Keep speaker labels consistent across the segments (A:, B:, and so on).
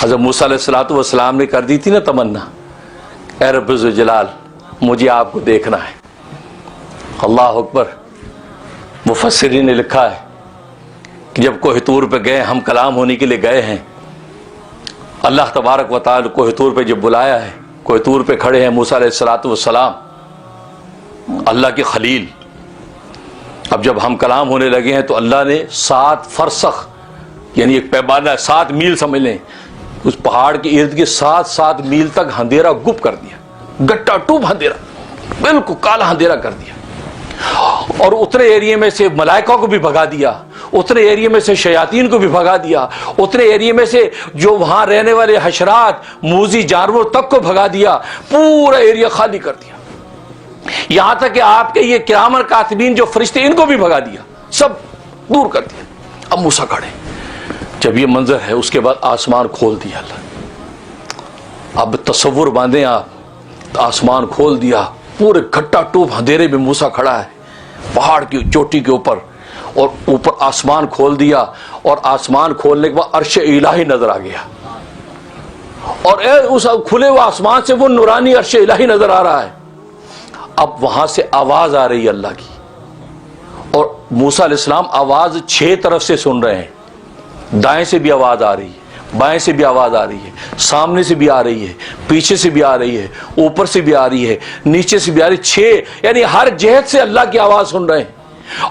A: हज़रत मूसा अलैहिस्सलातु वस्सलाम ने कर दी थी ना तमन्ना, ऐ रब्बुल ज़ुल जलाल मुझे आपको देखना है। अल्लाह अकबर। मुफस्सिरीन ने लिखा है कि जब कोह तूर पे गए, हम कलाम होने के लिए गए हैं, अल्लाह तबारक व तआला कोह तूर पे जब बुलाया है, कोह तूर पे खड़े हैं मूसा अलैहिस्सलातु वस्सलाम, अल्लाह के खलील। अब जब हम कलाम होने लगे हैं तो अल्लाह ने 7 फरसख यानी एक पैमाना 7 मील समझ लें, उस पहाड़ के इर्द गिर्द 7 मील तक अंधेरा गुप कर दिया, गट्टा टूब अंधेरा, बिल्कुल काला अंधेरा कर दिया। और उतने एरिया में से मलाइका को भी भगा दिया, उतने एरिया में से शयातीन को भी भगा दिया, उतने एरिया में से जो वहां रहने वाले हशरात मूजी जानवरों तक को भगा दिया, पूरा एरिया खाली कर दिया। यहां तक कि आपके ये किरामन कातिबीन जो फरिश्ते इनको भी भगा दिया, सब दूर कर दिया। अब मूसा खड़े, जब ये मंजर है उसके बाद आसमान खोल दिया अल्लाह। अब तसव्वुर बांधे आप, आसमान खोल दिया, पूरे घट्टा टूब अंधेरे में मूसा खड़ा है पहाड़ की चोटी के ऊपर, और ऊपर आसमान खोल दिया, और आसमान खोलने के बाद अर्श इलाही नजर आ गया, और उस खुले हुए आसमान से वो नूरानी अर्श इलाही नजर आ रहा है। अब वहां से आवाज आ रही है अल्लाह की, और मूसा अलैहिस्सलाम आवाज 6 तरफ से सुन रहे हैं, दाएं से भी आवाज आ रही है, बाएं से भी आवाज आ रही है, सामने से भी आ रही है, पीछे से भी आ रही है, ऊपर से भी आ रही है, नीचे से भी आ रही है। 6 यानी हर जेहत से अल्लाह की आवाज सुन रहे हैं,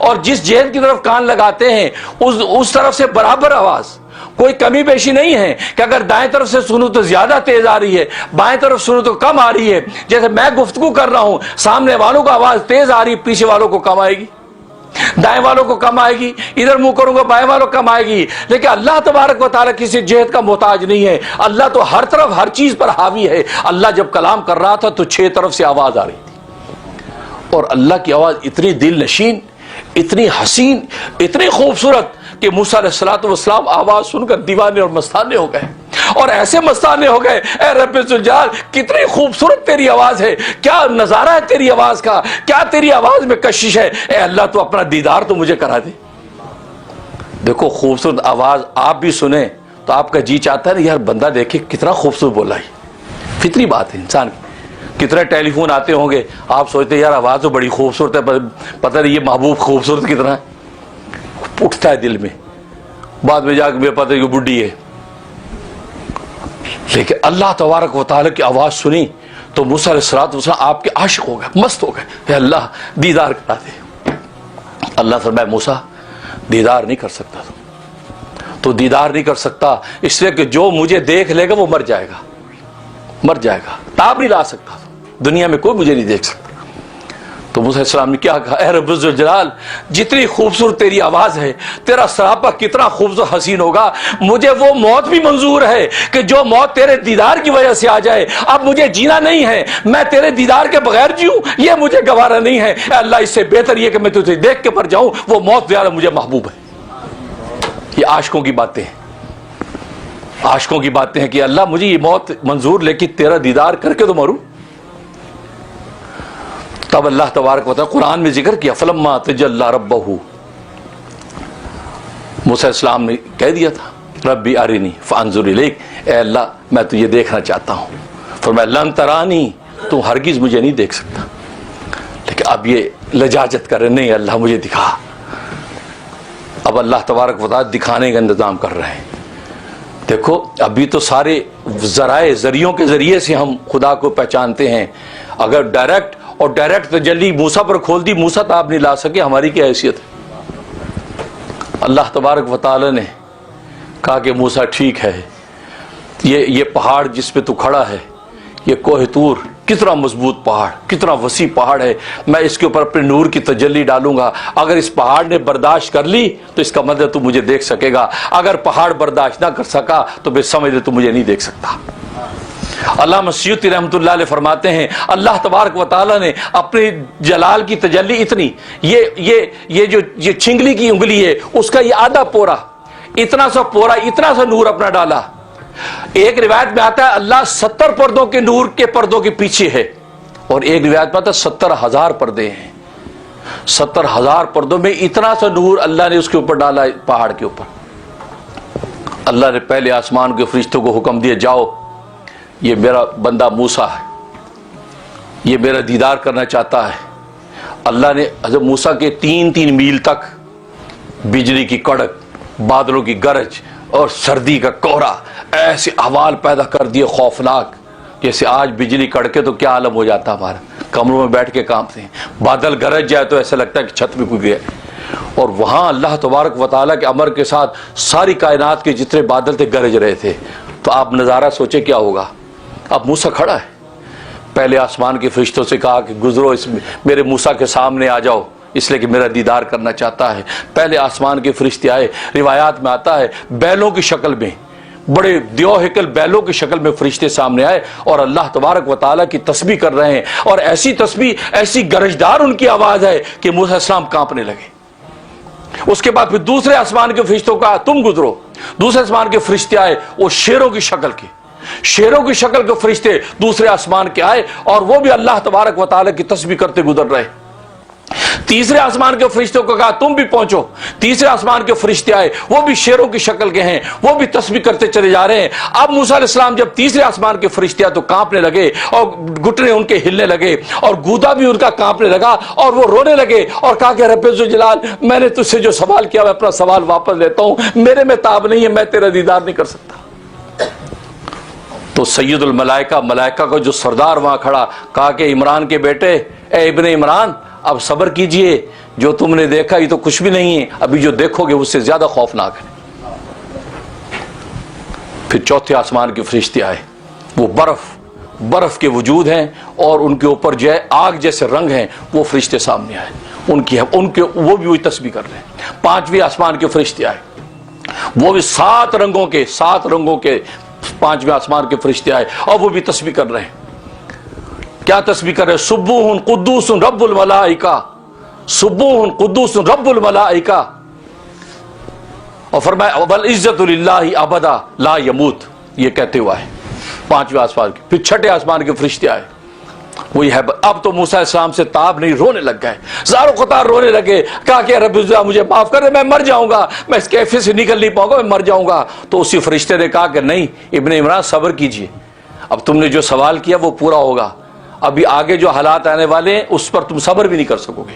A: और जिस जेहत की तरफ कान लगाते हैं उस तरफ से बराबर आवाज, कोई कमी पेशी नहीं है कि अगर दाएं तरफ से सुनूं तो ज्यादा तेज आ रही है, बाएं तरफ सुनूं तो कम आ रही है। जैसे मैं गुफ्तगू कर रहा हूं, सामने वालों को आवाज तेज आ रही, पीछे वालों को कम आएगी, दाएं वालों को कम आएगी, इधर मुंह करूंगा बाएं वालों को कम आएगी। लेकिन अल्लाह तबारक व तआला किसी जेहत का मोहताज नहीं है, अल्लाह तो हर तरफ हर चीज पर हावी है। अल्लाह जब कलाम कर रहा था तो 6 तरफ से आवाज आ रही थी, और अल्लाह की आवाज इतनी दिल नशीन, इतनी हसीन, इतनी खूबसूरत कि मूसा अलैहिस्सलातु वस्सलाम आवाज सुनकर दीवाने और मस्ताने हो गए, और ऐसे मस्ताने हो गए, ऐ रब्बुल ज़ुल जलाल कितनी खूबसूरत तेरी आवाज है, क्या नजारा है तेरी आवाज का, क्या तेरी आवाज में कशिश है। ऐ अल्लाह तो अपना दीदार तो मुझे करा दे। देखो खूबसूरत आवाज आप भी सुने तो आपका जी चाहता है ना यार बंदा देखे कितना खूबसूरत बोला है। फितरी बात है इंसान की। कितने टेलीफोन आते होंगे, आप सोचते यार आवाज तो बड़ी खूबसूरत है, पता नहीं ये महबूब खूबसूरत कितना है, उठता है दिल में, बाद में जाकर मेरे पता है कि बुढ़ी है। लेकिन अल्लाह तबारक व तआला की आवाज सुनी तो मूसा अलैहिस्सलातु वस्सलाम आपके आशिक हो गए, मस्त हो गए, अल्लाह दीदार करा दे। अल्लाह फरमाया मूसा दीदार नहीं कर सकता तो दीदार नहीं कर सकता इसलिए कि जो मुझे देख लेगा वो मर जाएगा, मर जाएगा, ताब नहीं ला सकता, दुनिया में कोई मुझे नहीं देख सकता। तो मूसा अलैहिस्सलाम ने क्या कहा, ऐ रब्बुल ज़ुल जलाल जितनी खूबसूरत तेरी आवाज है, तेरा सरापा कितना खूबसूरत हसीन होगा, मुझे वो मौत भी मंजूर है कि जो मौत तेरे दीदार की वजह से आ जाए। अब मुझे जीना नहीं है, मैं तेरे दीदार के बगैर जीऊं ये मुझे गवारा नहीं है। अल्लाह इससे बेहतर ये कि मैं तुझे देख के मर जाऊं, वो मौत ज्यादा मुझे महबूब है। ये आशिकों की बातें हैं, आशिकों की बातें हैं कि अल्लाह मुझे ये मौत मंजूर, लेकिन तेरा दीदार करके तो मरूं। तब अल्लाह तबारक व तआला कुरान में जिक्र किया, फलम्मा तजल्ला रब्बहू, मूसा अलैहिस्सलाम ने कह दिया था रब्बी अरिनी फअंजुर इलैक, ए अल्लाह मैं तुझे देखना चाहता हूँ। फरमाया लन तरानी, तू हरगिज मुझे नहीं देख सकता। लेकिन अब ये लजाजत कर रहे, नहीं अल्लाह मुझे दिखा। अब अल्लाह तबारक व तआला दिखाने का इंतजाम कर रहे हैं। देखो अभी तो सारे जरियों के जरिए से हम खुदा को पहचानते हैं। अगर डायरेक्ट तजल्ली मूसा पर खोल दी, मूसा तो आप नहीं ला सके, हमारी क्या हैसियत है। अल्लाह तबारक व तआला ने कहा कि मूसा ठीक है, ये पहाड़ जिस पे तू खड़ा है, ये कोह तूर कितना मजबूत पहाड़, कितना वसी पहाड़ है, मैं इसके ऊपर अपने नूर की तजल्ली डालूंगा। अगर इस पहाड़ ने बर्दाश्त कर ली तो इसका मतलब तू मुझे देख सकेगा, अगर पहाड़ बर्दाश्त ना कर सका तो फिर समझ ले तू मुझे नहीं देख सकता। अल्लामा सयूती रहमतुल्लाह अलैह फरमाते हैं अल्लाह तबारक व तआला ने अपने जलाल की तजल्ली इतनी, ये जो छिंगली की उंगली है उसका ये आधा पोरा, इतना सा पोरा, इतना सा नूर अपना डाला। एक रिवायत में आता है अल्लाह 70 पर्दों के नूर के पर्दों के पीछे है, और एक रिवायत में आता है 70,000 पर्दे हैं। 70,000 पर्दों में इतना सा नूर अल्लाह ने उसके ऊपर डाला, पहाड़ के ऊपर। अल्लाह ने पहले आसमान के फरिश्तों को हुक्म दिया, जाओ ये मेरा बंदा मूसा है, ये मेरा दीदार करना चाहता है। अल्लाह ने हज़रत मूसा के 3-3 मील तक बिजली की कड़क, बादलों की गरज और सर्दी का कोहरा ऐसे अहवाल पैदा कर दिए खौफनाक, जैसे आज बिजली कड़के तो क्या आलम हो जाता, हमारा कमरों में बैठ के कांपते हैं। बादल गरज जाए तो ऐसा लगता है कि छत में कोई गया। और वहाँ अल्लाह तबारक व तआला के अमर के साथ सारी कायनात के जितने बादल थे गरज रहे थे। तो आप नज़ारा सोचे क्या होगा। अब मूसा खड़ा है, पहले आसमान के फरिश्तों से कहा कि गुजरो इस मेरे मूसा के सामने आ जाओ, इसलिए कि मेरा दीदार करना चाहता है। पहले आसमान के फरिश्ते आए, रिवायात में आता है बैलों की शक्ल में, बड़े द्योहिकल बैलों की शक्ल में फरिश्ते सामने आए और अल्लाह तबारक व तआला की तस्बीह कर रहे हैं। और ऐसी तस्बीह, ऐसी गरजदार उनकी आवाज़ है कि मूसा अलैहिस्सलाम कांपने लगे। उसके बाद फिर दूसरे आसमान के फरिश्तों का तुम गुजरो, दूसरे आसमान के फरिश्ते आए, वो शेरों की शक्ल के, शेरों की शक्ल के फरिश्ते दूसरे आसमान के आए और वो भी अल्लाह तबारक व तआला की तस्बीह करते गुजर रहे। तीसरे आसमान के फरिश्तों को कहा तुम भी पहुंचो, तीसरे आसमान के फरिश्ते आए, वो भी शेरों की शक्ल के हैं, वो भी तस्बीह करते चले जा रहे हैं। अब मूसा अलैहिस्सलाम जब तीसरे आसमान के फरिश्ते आए तो कांपने लगे और घुटने उनके हिलने लगे और गूदा भी उनका कांपने लगा और वो रोने लगे और कहा कि रब्बे ज़ुल जलाल, मैंने तुझसे जो सवाल किया मैं अपना सवाल वापस लेता हूं, मेरे में ताब नहीं है, मैं तेरा दीदार नहीं कर सकता। तो सैयदुल मलाइका, मलाइका का जो सरदार वहां खड़ा, कहा कि इमरान के बेटे, ए इब्ने इमरान, अब सब्र कीजिए, जो तुमने देखा ये तो कुछ भी नहीं है, अभी जो देखोगे उससे ज्यादा खौफनाक है। फिर चौथे आसमान के फरिश्ते आए, वो बर्फ के वजूद हैं और उनके ऊपर जो है आग जैसे रंग हैं, वो फरिश्ते सामने आए, उनके वो भी वही तस्बीह कर रहे हैं। पांचवें आसमान के फरिश्ते आए, वो भी 7 रंगों के 5वें आसमान के फरिश्ते आए और वो भी तस्बीह कर रहे हैं। क्या तस्बीह कर रहे हैं? सुब्बूहुन कुद्दूसुन रब्बुल मलाइका, सुब्बूहुन कुद्दूसुन रब्बुल मलाइका। और फरमाया वल इज्जतु लिल्लाहि अबदा ला यमूत, ये कहते हुए आए 5वें आसमान के। फिर 6ठे आसमान के फरिश्ते आए, वही है। अब तो मूसा अलैहिस्सलाम से ताब नहीं, रोने लग गए, ज़ारो क़तार रोने लगे। कहा कि रब्बी मुझे माफ कर दे, मैं मर जाऊंगा, मैं इस कैफे से निकल नहीं पाऊंगा, मैं मर जाऊंगा। तो उसी फरिश्ते ने कहा कि नहीं इब्ने इमरान, सब्र कीजिए, अब तुमने जो सवाल किया वो पूरा होगा, अभी आगे जो हालात आने वाले हैं उस पर तुम सब्र भी नहीं कर सकोगे।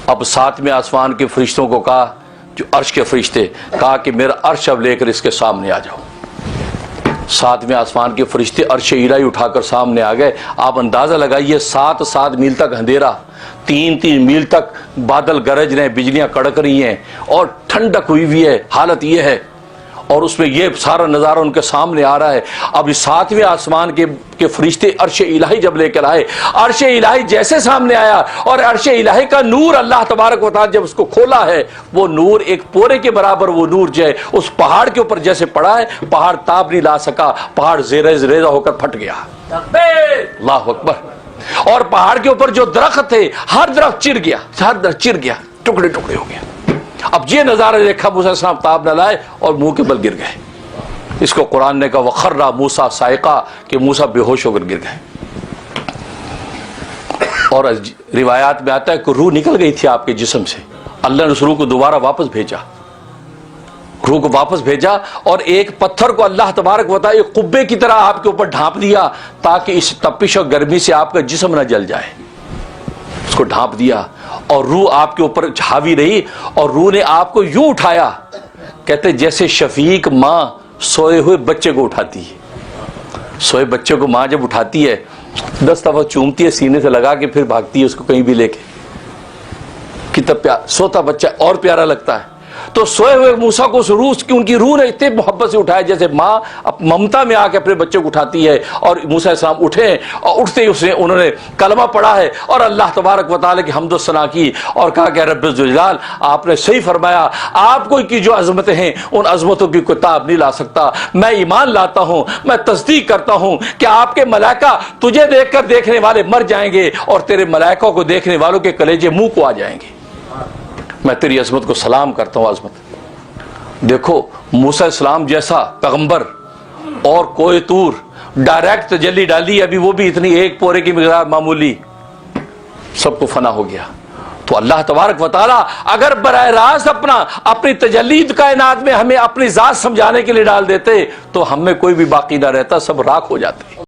A: अब 7वें आसमान के फरिश्तों को कहा, जो अर्श के फरिश्ते, कहा कि मेरा अर्श अब लेकर इसके सामने आ जाओ। 7वें आसमान के फरिश्ते अर्श इलाही उठाकर सामने आ गए। आप अंदाजा लगाइए, 7 मील तक अंधेरा, 3 मील तक बादल गरज रहे हैं, बिजलियां कड़क रही हैं और ठंडक हुई हुई है, हालत ये है। और उसमें ये सारा नज़ारा उनके सामने आ रहा है। अब इस 7वें आसमान के फरिश्ते अर्श इलाही जब लेकर आए, अर्श इलाही जैसे सामने आया और अर्श इलाही का नूर अल्लाह तबारक व तआला जब उसको खोला है, वो नूर एक पोरे के बराबर, वो नूर जो है उस पहाड़ के ऊपर जैसे पड़ा है, पहाड़ ताब नहीं ला सका, पहाड़ रेजा होकर फट गया। अल्लाहु अकबर। और पहाड़ के ऊपर जो दरख्त थे, हर दरख्त चिर गया, टुकड़े टुकड़े हो गया। अब ये नजारा देखा, मूसा अलैहिस्सलाम ताब न लाए और मुंह के बल गिर गए। इसको कुरान ने कहा वखर्रा मूसा साइका, कि मूसा बेहोश होकर गिर गए। और रिवायात में आता है कि रूह निकल गई थी आपके जिस्म से, अल्लाह ने उस रूह को दोबारा वापस भेजा, रूह को वापस भेजा और एक पत्थर को अल्लाह तबारक व तआला एक कुब्बे की तरह आपके ऊपर ढांप दिया, ताकि इस तपिश और गर्मी से आपका जिस्म न जल जाए। उसको ढांप दिया और रूह आपके ऊपर हावी रही और रूह ने आपको यूं उठाया, कहते जैसे शफीक माँ सोए हुए बच्चे को उठाती है। सोए बच्चे को माँ जब उठाती है, 10 दफा चूमती है, सीने से लगा के फिर भागती है उसको कहीं भी लेके। कितना प्यार, सोता बच्चा और प्यारा लगता है। तो सोए हुए मूसा को उनकी रूह ने इतने मोहब्बत से उठाया, जैसे माँ ममता में आके अपने बच्चे को उठाती है। और मूसा अलैहिस्सलाम उठे और उठते ही उन्होंने कलमा पढ़ा है और अल्लाह तबारक व तआला की हम्द व सना की और कहा कि रब्बी ज़ुल जलाल, आपने सही फरमाया, आपको की जो अजमतें हैं उन अजमतों की किताब नहीं ला सकता। मैं ईमान लाता हूँ, मैं तस्दीक करता हूँ कि आपके मलाइका तुझे देखकर देखने वाले मर जाएंगे और तेरे मलाइका को देखने वालों के कलेजे मुंह को आ जाएंगे। मैं तेरी अजमत को सलाम करता हूँ। अजमत देखो, मूसा अलैहिस्सलाम जैसा पैगंबर और कोई तूर डायरेक्ट तजल्ली डाली, अभी वो भी इतनी एक पोरे की मिकदार मामूली, सबको फना हो गया। तो अल्लाह तबारक व तआला अगर बराह रास्त अपनी तजल्लीद कायनात में हमें अपनी जात समझाने के लिए डाल देते तो हम में कोई भी बाकी ना रहता, सब राख हो जाते।